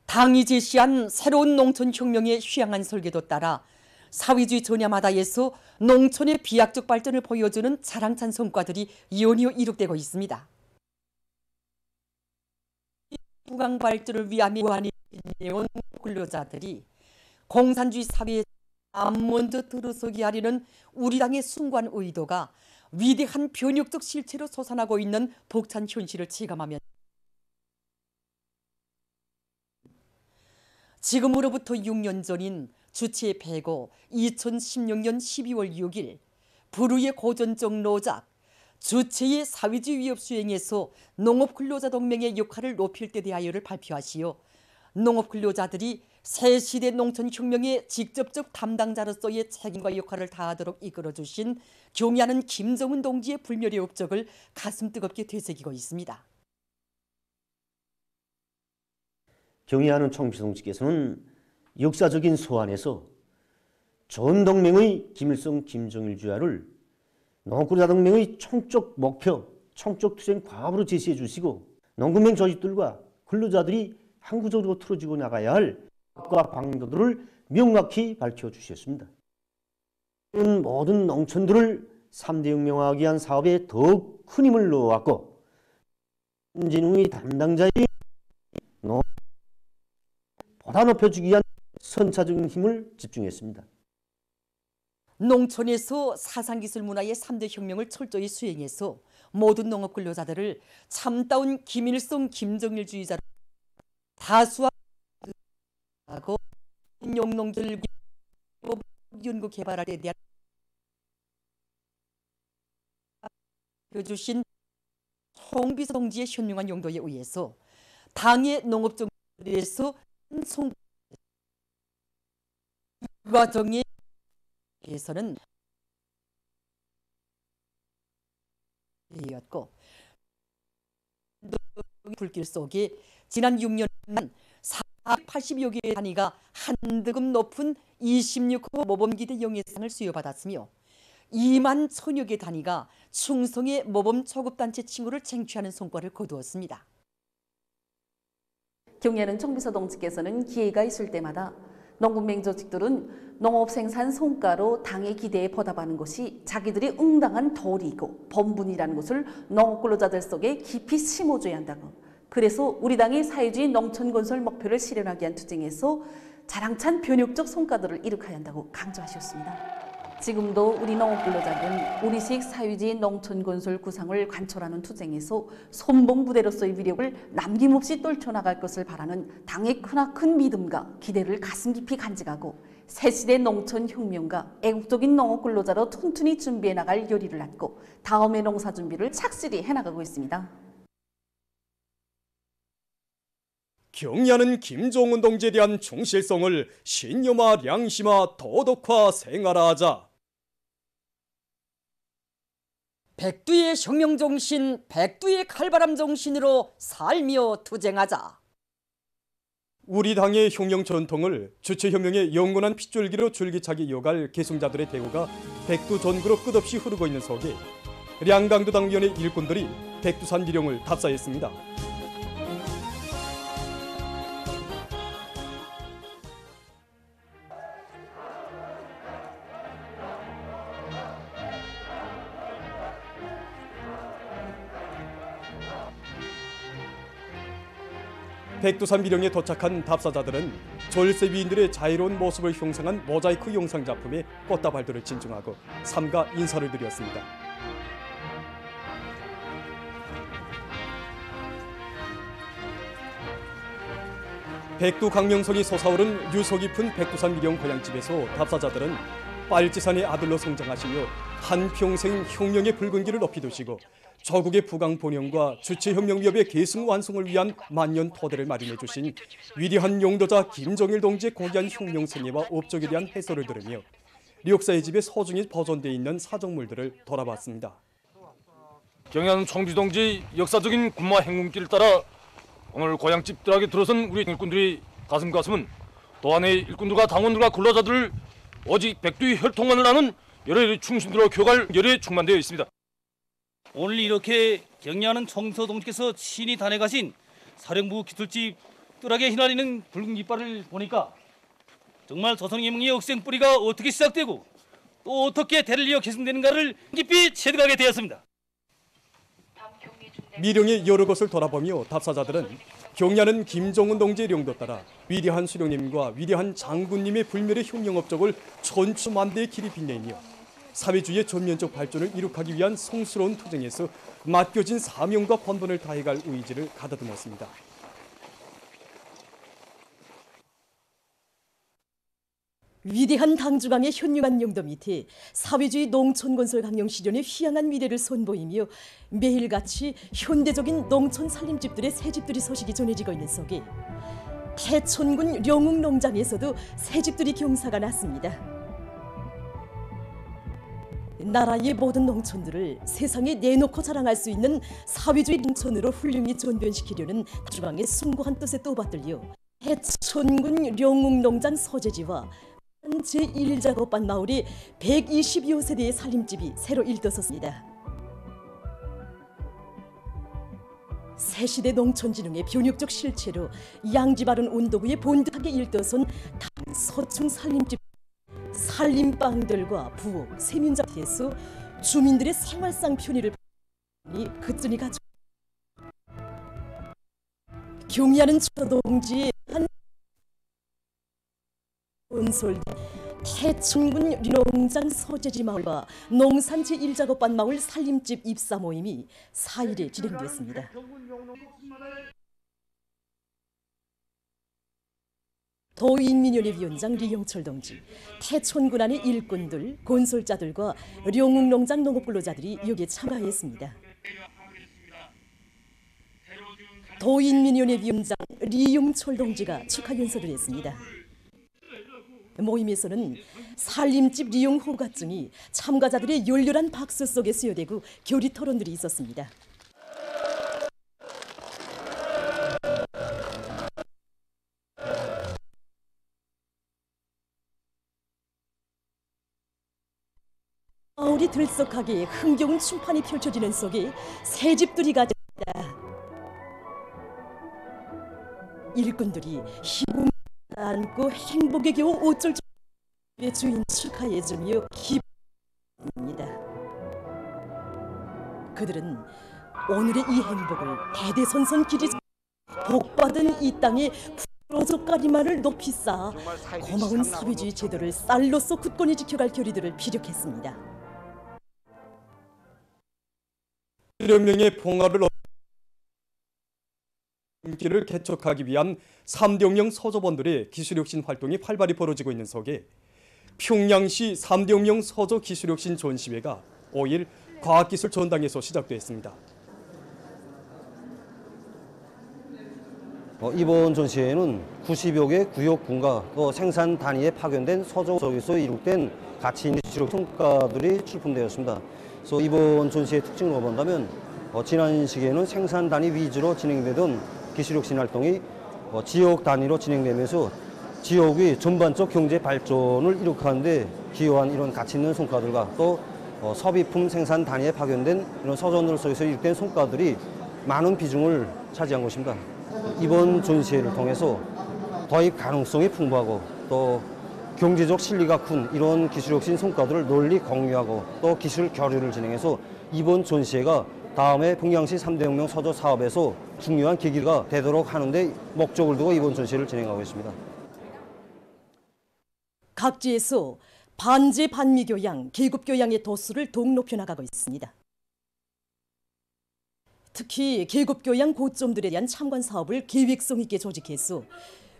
당이 제시한 새로운 농촌혁명의 휴양한 설계도 따라 사회주의 전야마다에서 농촌의 비약적 발전을 보여주는 자랑찬 성과들이 연이어 이룩되고 있습니다. 부강 발전을 위함에 고안해온 근로자들이 공산주의 사회에 먼저 들어서게 하려는 우리 당의 숭고한 의도가 위대한 변혁적 실체로 솟아나고 있는 벅찬 현실을 체감하며 지금으로부터 6년 전인 주체 105 2016년 12월 6일 불후의 고전적 노작 주체의 사회주의 위협 수행에서 농업근로자동맹의 역할을 높일 때 대하여를 발표하시어 농업근로자들이 새 시대 농촌혁명의 직접적 담당자로서의 책임과 역할을 다하도록 이끌어주신 경의하는 김정은 동지의 불멸의 업적을 가슴 뜨겁게 되새기고 있습니다. 경의하는 청비동지께서는 역사적인 소환에서 전동맹의 김일성, 김정일 주야를 농업근로자동맹의 총적 목표, 총적 투쟁 과업으로 제시해 주시고 농군맹 조직들과 근로자들이 항구적으로 틀어지고 나가야 할 과 방도들을 명확히 밝혀주셨습니다. 모든 농촌들을 3대 혁명화하기 위한 사업에 더욱 큰 힘을 넣어왔고 진흥의 담당자의 보다 높여주기 위한 선차적인 힘을 집중했습니다. 농촌에서 사상기술 문화의 3대 혁명을 철저히 수행해서 모든 농업 근로자들을 참다운 김일성, 김정일주의자로 다수하고 용농들 연구 개발에 대한 주신 총비서동지의 현명한 용도에 의해서 당의 농업정책에서 이 과정에 에서는 이었고 불길 속에 지난 6년간 480여 개의 단위가 한등급 높은 26호 모범기대 영예상을 수여받았으며 2만 1000여 개 단위가 충성의 모범 초급단체 칭호를 쟁취하는 성과를 거두었습니다. 경의하는 청비서 동지께서는 기회가 있을 때마다 농군맹 조직들은 농업 생산 성과로 당의 기대에 보답하는 것이 자기들이 응당한 도리이고 본분이라는 것을 농업근로자들 속에 깊이 심어줘야 한다고. 그래서 우리 당이 사회주의 농촌 건설 목표를 실현하기 위한 투쟁에서 자랑찬 변혁적 성과들을 이룩해야 한다고 강조하셨습니다. 지금도 우리 농업근로자들은 우리식 사회주의 농촌 건설 구상을 관철하는 투쟁에서 선봉부대로서의 위력을 남김없이 떨쳐나갈 것을 바라는 당의 크나큰 믿음과 기대를 가슴 깊이 간직하고 새시대 농촌혁명과 애국적인 농업근로자로 튼튼히 준비해 나갈 열의를 갖고 다음의 농사 준비를 착실히 해나가고 있습니다. 경의하는 김정은 동지에 대한 충실성을 신념화, 양심화, 도덕화, 생활화하자. 백두의 혁명정신, 백두의 칼바람정신으로 살며 투쟁하자. 우리 당의 혁명 전통을 주체혁명의 영원한 핏줄기로 줄기차게 이어갈 계승자들의 대우가 백두전구로 끝없이 흐르고 있는 속에 량강도 당위원회 일꾼들이 백두산 미령을 답사했습니다. 백두산 미령에 도착한 답사자들은 절세 위인들의 자유로운 모습을 형상한 모자이크 영상 작품에 꽃다발들을 진중하고 삼가 인사를 드렸습니다. 백두 강명성이 솟아오른 유서 깊은 백두산 미령 고향집에서 답사자들은 빨치산의 아들로 성장하시며 한평생 혁명의 붉은 길을 높이 두시고 조국의 부강 본영과 주체혁명 위협의 계승 완성을 위한 만년 토대를 마련해 주신 위대한 용도자 김정일 동지의 고귀한 혁명 생애와 업적에 대한 해설을 들으며 역사의 집에 소중히 보존되어 있는 사정물들을 돌아봤습니다. 경의하는 청비 동지 역사적인 군마 행군길을 따라 오늘 고향집들에게 들어선 우리 일꾼들이 가슴은 또한의 일꾼들과 당원들과 근로자들을 오직 백두의 혈통만을 아는 열혈의 충신들로 교갈 열에 충만되어 있습니다. 오늘 이렇게 경의하는 청서 동지께서 친히 다녀가신 사령부 기술집 뜰하게 휘날리는 붉은 깃발을 보니까 정말 조선혁명의 억센 뿌리가 어떻게 시작되고 또 어떻게 대를 이어 계승되는가를 깊이 체득하게 되었습니다. 미령의 여러 것을 돌아보며 답사자들은 경야는 김정은 동지의 령도 따라 위대한 수령님과 위대한 장군님의 불멸의 혁명 업적을 천추만대의 길이 빛내며 사회주의의 전면적 발전을 이룩하기 위한 성스러운 투쟁에서 맡겨진 사명과 번번을 다해갈 의지를 가다듬었습니다. 위대한 당주강의 현명한 용도 밑에 사회주의 농촌건설 강령 실현의 휘황한 미래를 선보이며 매일같이 현대적인 농촌 살림집들의 새집들이 소식이 전해지고 있는 속에 태촌군 령웅 농장에서도 새집들이 경사가 났습니다. 나라의 모든 농촌들을 세상에 내놓고 자랑할 수 있는 사회주의 농촌으로 훌륭히 전변시키려는 당주강의 숭고한 뜻에 또받들려 태촌군 령웅 농장 소재지와 제1작업반 마을에 120여 세대의 살림집이 새로 일떠섰습니다. 새시대 농촌진흥의 변혁적 실체로 양지바른 온도구에 본듯하게 일떠선 소층 살림집, 살림방들과 부엌, 세면장에서 주민들의 생활상 편의를 그쯤이 가져 경야는 초동지의 한 건설 태촌군 농장 소재지 마을과 농산 제1작업반 마을 살림집 입사 모임이 4일에 진행됐습니다. 도인민연회 위원장 리영철 동지, 태촌군 안의 일꾼들, 건설자들과 령웅 농장 농업근로자들이 여기에 참가했습니다. 도인민연회 위원장 리영철 동지가 축하 연설을 했습니다. 모임에서는 살림집 리용 호가증이 참가자들의 열렬한 박수 속에 수여되고 교리 토론들이 있었습니다. 마을이 들썩하게 흥겨운 춤판이 펼쳐지는 속에 새집들이 가졌다. 일꾼들이 희궁 안고 행복에 겨우 어쩔 줄 주인 축하해주며 기쁩니다. 그들은 오늘의 이 행복을 대대손손 길이 복받은 이 땅에 부러져가리만을 높이 쌓아 고마운 사회주의 제도를 쌀로서 굳건히 지켜갈 결의들을 피력했습니다. 수령령의 봉화를 길을 개척하기 위한 3대혁명 서조본들의 기술혁신 활동이 활발히 벌어지고 있는 속에 평양시 3대혁명 서조 기술혁신 전시회가 5일 과학기술 전당에서 시작됐습니다. 이번 전시회에는 90여 개 구역군과 또 생산 단위에 파견된 서조 속에서 이룩된 가치 있는 기술력 성과들이 출품되었습니다. 그래서 이번 전시회의 특징으로 본다면 지난 시기에는 생산 단위 위주로 진행되던 기술혁신 활동이 지역 단위로 진행되면서 지역의 전반적 경제 발전을 이룩하는 데 기여한 이런 가치 있는 성과들과 또 소비품 생산 단위에 파견된 이런 서전들 속에서 이룩된 성과들이 많은 비중을 차지한 것입니다. 이번 전시회를 통해서 더욱 가능성이 풍부하고 또 경제적 실리가 큰 이런 기술혁신 성과들을 널리 공유하고 또 기술 교류를 진행해서 이번 전시회가 다음에 평양시 3대혁명 서조 사업에서 중요한 계기가 되도록 하는 데 목적을 두고 이번 전시회를 진행하고 있습니다. 각지에서 반제 반미 교양, 계급 교양의 도수를 더욱 높여나가고 있습니다. 특히 계급 교양 고점들에 대한 참관 사업을 계획성 있게 조직해서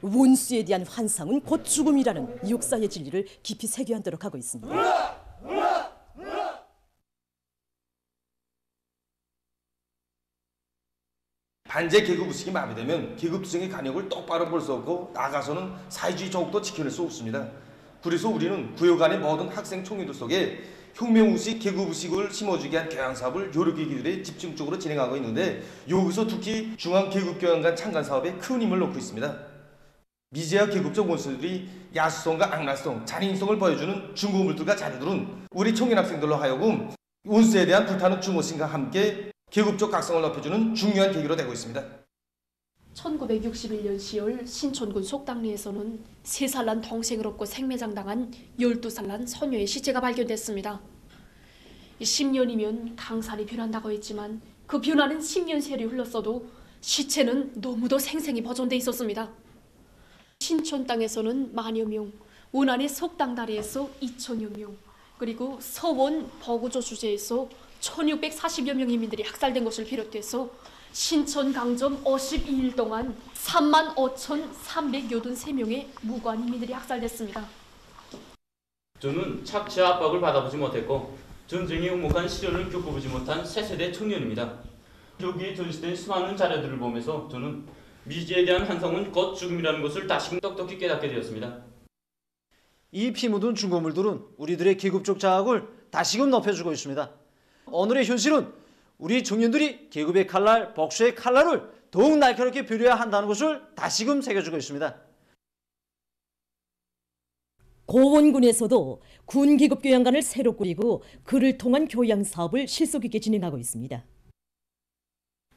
원수에 대한 환상은 곧 죽음이라는 역사의 진리를 깊이 새겨안도록 하고 있습니다. 반제 계급 의식이 마비되면 계급투쟁의 간역을 똑바로 볼 수 없고 나아가서는 사회주의 조국도 지켜낼 수 없습니다. 그래서 우리는 구역 안의 모든 학생 총회들 속에 혁명의식, 계급의식을 심어주기 위한 교양사업을 여러 계기들에 집중적으로 진행하고 있는데 여기서 특히 중앙계급교양관 창간사업에 큰 힘을 놓고 있습니다. 미제와 계급적 원수들이 야수성과 악랄성, 잔인성을 보여주는 중고물들과 자료들은 우리 청년 학생들로 하여금 원수에 대한 불타는 중호심과 함께 계급적 각성을 높여주는 중요한 계기로 되고 있습니다. 1961년 10월 신촌군 속당리에서는 3살 난 동생을 업고 생매장당한 12살 난 소녀의 시체가 발견됐습니다. 10년이면 강산이 변한다고 했지만 그 변화는 10년 세월이 흘렀어도 시체는 너무도 생생히 보존돼 있었습니다. 신촌 땅에서는 만여 명, 원안의 속당다리에서 2천여 명, 그리고 서원 버구조수제에서 1640여 명의 인민들이 학살된 것을 비롯해서 신촌 강점 52일 동안 35,383명의 무고한 인민들이 학살됐습니다. 저는 착취와 압박을 받아보지 못했고 전쟁의 흉목한 시련을 겪어보지 못한 새세대 청년입니다. 여기에 전시된 수많은 자료들을 보면서 저는 미지에 대한 환상은 곧 죽음이라는 것을 다시금 똑똑히 깨닫게 되었습니다. 이 피 묻은 중고물들은 우리들의 계급적 자학을 다시금 높여주고 있습니다. 오늘의 현실은 우리 청년들이 계급의 칼날, 복수의 칼날을 더욱 날카롭게 벼려야 한다는 것을 다시금 새겨주고 있습니다. 고원군에서도 군기급교양관을 새로 꾸리고 그를 통한 교양 사업을 실속 있게 진행하고 있습니다.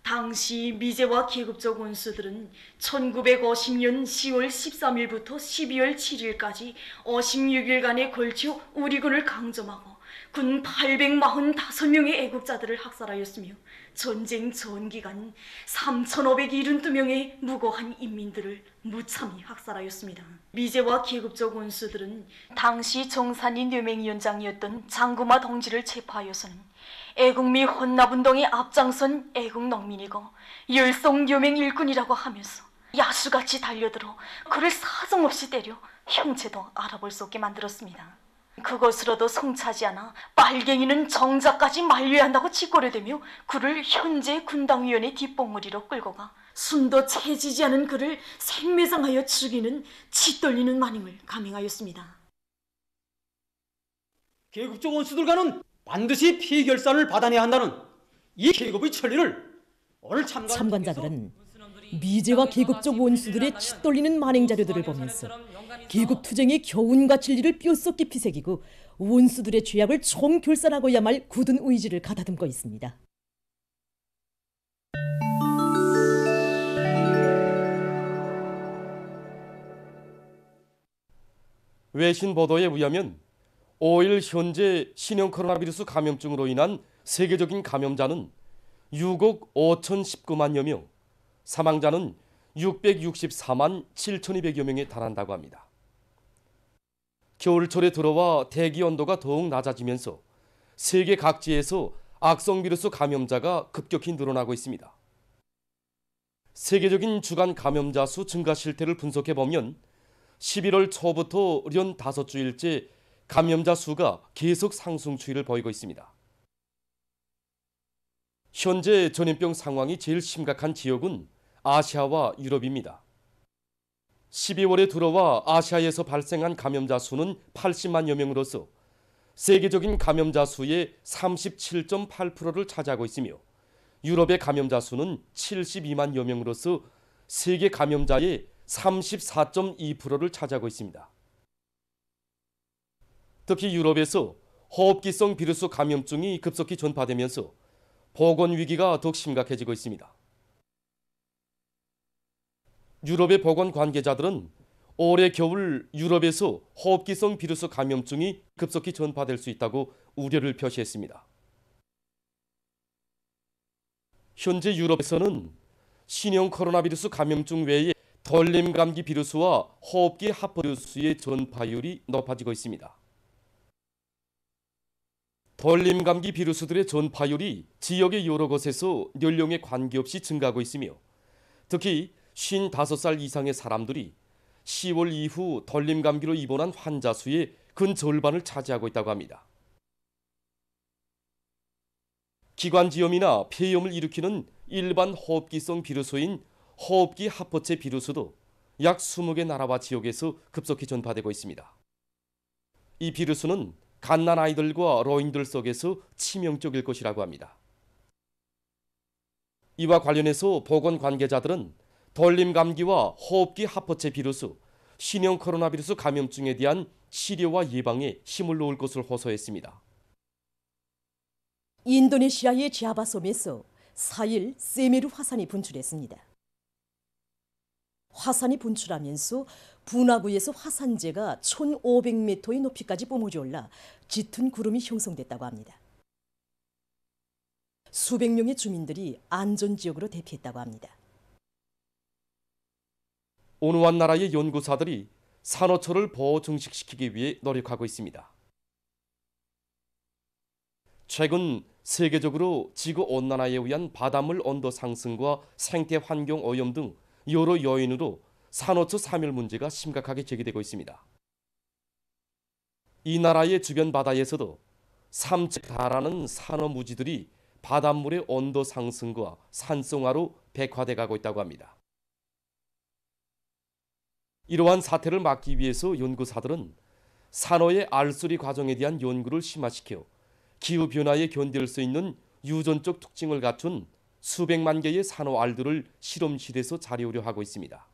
당시 미제와 계급적 원수들은 1950년 10월 13일부터 12월 7일까지 56일간에 걸쳐 우리 군을 강점하고 군 845명의 애국자들을 학살하였으며 전쟁 전기간 3,572명의 무고한 인민들을 무참히 학살하였습니다. 미제와 계급적 원수들은 당시 정산리 뇌맹위원장이었던 장구마 동지를 체포하여서는 애국 및 헌납운동에 앞장선 애국농민이고 열성여맹 일꾼이라고 하면서 야수같이 달려들어 그를 사정없이 때려 형체도 알아볼 수 없게 만들었습니다. 그것으로도 성차지 않아 빨갱이는 정자까지 만류해야 한다고 짓거려대며 그를 현재 군당위원회 뒷봉우리로 끌고 가 숨도 채지지 않은 그를 생매장하여 죽이는 짓떨리는 만행을 감행하였습니다. 계급적 원수들과는 반드시 피결산을 받아내야 한다는 이 계급의 천리를 오늘 참관자들은 미제와 계급적 원수들의 짓돌리는 만행 자료들을 보면서 계급 투쟁의 교훈과 진리를 뼛속 깊이 새기고 원수들의 죄악을 총결산하고야 말 굳은 의지를 가다듬고 있습니다. 외신 보도에 의하면 5일 현재 신형 코로나 바이러스 감염증으로 인한 세계적인 감염자는 6억 5,019만여 명, 사망자는 664만 7,200여 명에 달한다고 합니다. 겨울철에 들어와 대기 온도가 더욱 낮아지면서 세계 각지에서 악성 비루스 감염자가 급격히 늘어나고 있습니다. 세계적인 주간 감염자 수 증가 실태를 분석해 보면 11월 초부터 연 5주일째 감염자 수가 계속 상승 추이를 보이고 있습니다. 현재 전염병 상황이 제일 심각한 지역은 아시아와 유럽입니다. 12월에 들어와 아시아에서 발생한 감염자 수는 80만여 명으로서 세계적인 감염자 수의 37.8%를 차지하고 있으며 유럽의 감염자 수는 72만여 명으로서 세계 감염자의 34.2%를 차지하고 있습니다. 특히 유럽에서 호흡기성 비루스 감염증이 급속히 전파되면서 보건 위기가 더욱 심각해지고 있습니다. 유럽의 보건 관계자들은 올해 겨울 유럽에서 호흡기성 비루스 감염증이 급속히 전파될 수 있다고 우려를 표시했습니다. 현재 유럽에서는 신형 코로나 바이러스 감염증 외에 돌림 감기 비루스와 호흡기 합병 비루스의 전파율이 높아지고 있습니다. 돌림 감기 비루스들의 전파율이 지역의 여러 곳에서 연령에 관계없이 증가하고 있으며 특히 55살 이상의 사람들이 10월 이후 돌림 감기로 입원한 환자 수의 근 절반을 차지하고 있다고 합니다. 기관지염이나 폐염을 일으키는 일반 호흡기성 비루스인 호흡기 합포체 비루스도 약 20개 나라와 지역에서 급속히 전파되고 있습니다. 이 비루스는 갓난 아이들과 노인들 속에서 치명적일 것이라고 합니다. 이와 관련해서 보건 관계자들은 돌림 감기와 호흡기 합포체 비루스, 신형 코로나 바이러스 감염증에 대한 치료와 예방에 힘을 놓을 것을 호소했습니다. 인도네시아의 자바 섬에서 4일 세메루 화산이 분출했습니다. 화산이 분출하면서 분화구에서 화산재가 1500m의 높이까지 뿜어져 올라 짙은 구름이 형성됐다고 합니다. 수백 명의 주민들이 안전지역으로 대피했다고 합니다. 온화한 나라의 연구사들이 산호초를 보호 증식시키기 위해 노력하고 있습니다. 최근 세계적으로 지구온난화에 의한 바닷물 온도 상승과 생태 환경 오염 등 여러 요인으로 산호초 사멸 문제가 심각하게 제기되고 있습니다. 이 나라의 주변 바다에서도 3층에 달하는 산호무지들이 바닷물의 온도 상승과 산성화로 백화돼 가고 있다고 합니다. 이러한 사태를 막기 위해서 연구사들은 산호의 알수리 과정에 대한 연구를 심화시켜 기후변화에 견딜 수 있는 유전적 특징을 갖춘 수백만 개의 산호알들을 실험실에서 자려우려 하고 있습니다.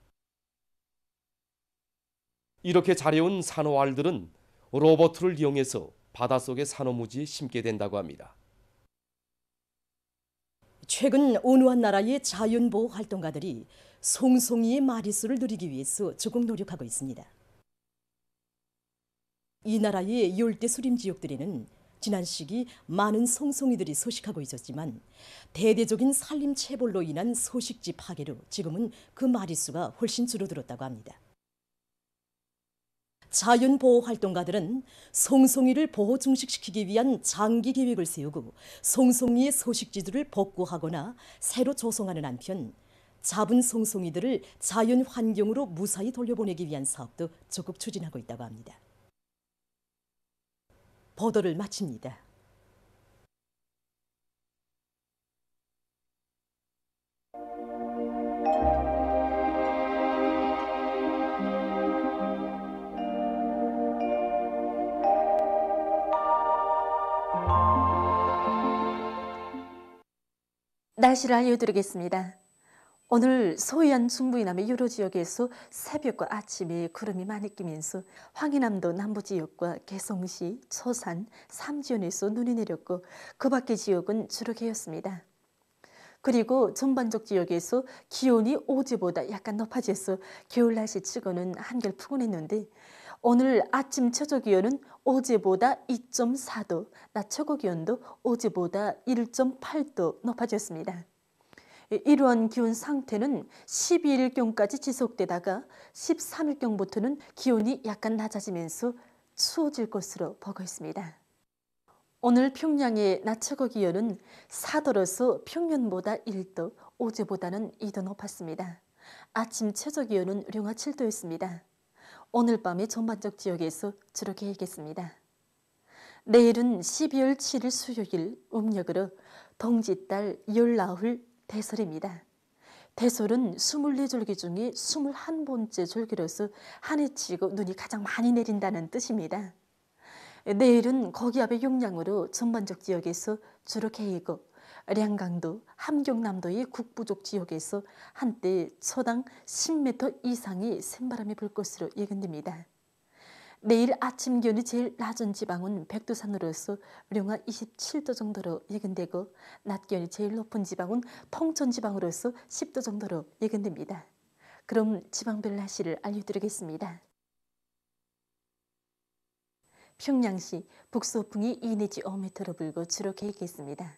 이렇게 자려온 산호알들은 로봇을 이용해서 바닷속의 산호무지에 심게 된다고 합니다. 최근 온화한 나라의 자연보호 활동가들이 송송이의 마리수를 늘리기 위해서 적극 노력하고 있습니다. 이 나라의 열대 수림 지역들에는 지난 시기 많은 송송이들이 서식하고 있었지만 대대적인 산림 채벌로 인한 서식지 파괴로 지금은 그 마리수가 훨씬 줄어들었다고 합니다. 자연보호 활동가들은 송송이를 보호 증식시키기 위한 장기 계획을 세우고 송송이의 서식지들을 복구하거나 새로 조성하는 한편 잡은 송송이들을 자연 환경으로 무사히 돌려보내기 위한 사업도 적극 추진하고 있다고 합니다. 보도를 마칩니다. 날씨를 알려드리겠습니다. 오늘 서해안 중부이남의 여러 지역에서 새벽과 아침에 구름이 많이 끼면서 황해남도 남부지역과 개성시, 처산, 삼지연에서 눈이 내렸고 그 밖의 지역은 주로 개였습니다. 그리고 전반적 지역에서 기온이 어제보다 약간 높아져서 겨울 날씨치고는 한결 푸근했는데 오늘 아침 최저기온은 어제보다 2.4도, 낮 최고기온도 어제보다 1.8도 높아졌습니다. 이러한 기온 상태는 12일경까지 지속되다가 13일경부터는 기온이 약간 낮아지면서 추워질 것으로 보고 있습니다. 오늘 평양의 낮 최고기온은 4도로서 평년보다 1도, 어제보다는 2도 높았습니다. 아침 최저기온은 령화 7도였습니다. 오늘 밤의 전반적 지역에서 주로 개겠습니다. 내일은 12월 7일 수요일 음력으로 동짓달 19일 대설입니다. 대설은 24절기 중에 21번째 절기로서 한 해 치고 눈이 가장 많이 내린다는 뜻입니다. 내일은 거기압의 영향으로 전반적 지역에서 주로 개이고 량강도, 함경남도의 국부족 지역에서 한때 초당 10m 이상의 센바람이 불 것으로 예견됩니다. 내일 아침 기온이 제일 낮은 지방은 백두산으로서 령화 27도 정도로 예견되고 낮 기온이 제일 높은 지방은 통천 지방으로서 10도 정도로 예견됩니다. 그럼 지방별 날씨를 알려드리겠습니다. 평양시 북서풍이 2 내지 5m로 불고 주로 개겠습니다.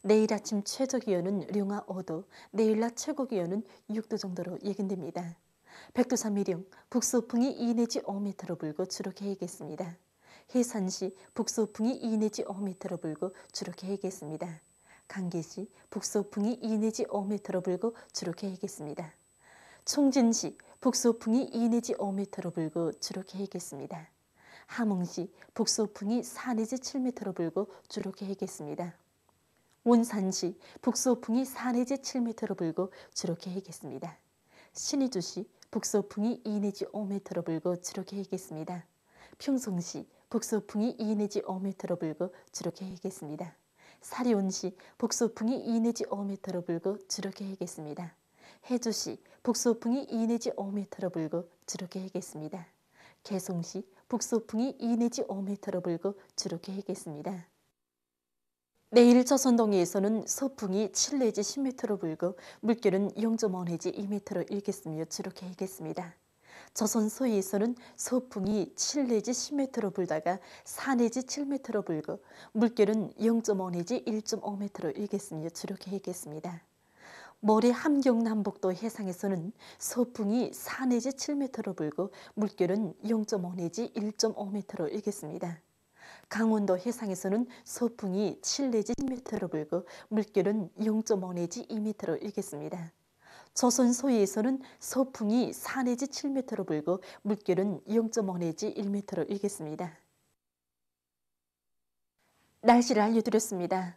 내일 아침 최저기온은 령화 5도, 내일 낮 최고기온은 6도 정도로 예견됩니다. 백두산 미령 북서풍이 2 내지 5m로 불고 주로 개겠습니다. 해산시 북서풍이 2 내지 5m로 불고 주로 개겠습니다. 강계시 북서풍이 2 내지 5m로 불고 주로 개겠습니다. 총진시 북서풍이 2 내지 5m로 불고 주로 개겠습니다. 함흥시 북서풍이 4 내지 7m로 불고 주로 개겠습니다. 원산시 북서풍이 4 내지 7m로 불고 주로 개겠습니다. 신의주시 북서풍이 2 내지 5m로 불고 주로 개겠습니다. 평성시 북서풍이 2 내지 5m로 불고 주로 개겠습니다. 사리온시 북서풍이 2 내지 5m로 불고 주로 개겠습니다. 해주시 북서풍이 2 내지 5m로 불고 주로 개겠습니다. 개송시 북서풍이 2 내지 5m로 불고 주로 개겠습니다. 내일 조선동해에서는 소풍이 7 내지 10m로 불고 물결은 0.5 내지 2m로 일겠으며 주로 개겠습니다. 조선 서해에서는 소풍이 7 내지 10m로 불다가 4 내지 7m로 불고 물결은 0.5 내지 1.5m로 일겠으며 주로 개겠습니다. 모레 함경 남북도 해상에서는 소풍이 4 내지 7m로 불고 물결은 0.5 내지 1.5m로 일겠습니다. 강원도 해상에서는 소풍이 7 내지 10m로 불고 물결은 0.5 내지 2m로 일겠습니다. 조선 서해에서는 소풍이 4 내지 7m로 불고 물결은 0.5 내지 1m로 일겠습니다. 날씨를 알려드렸습니다.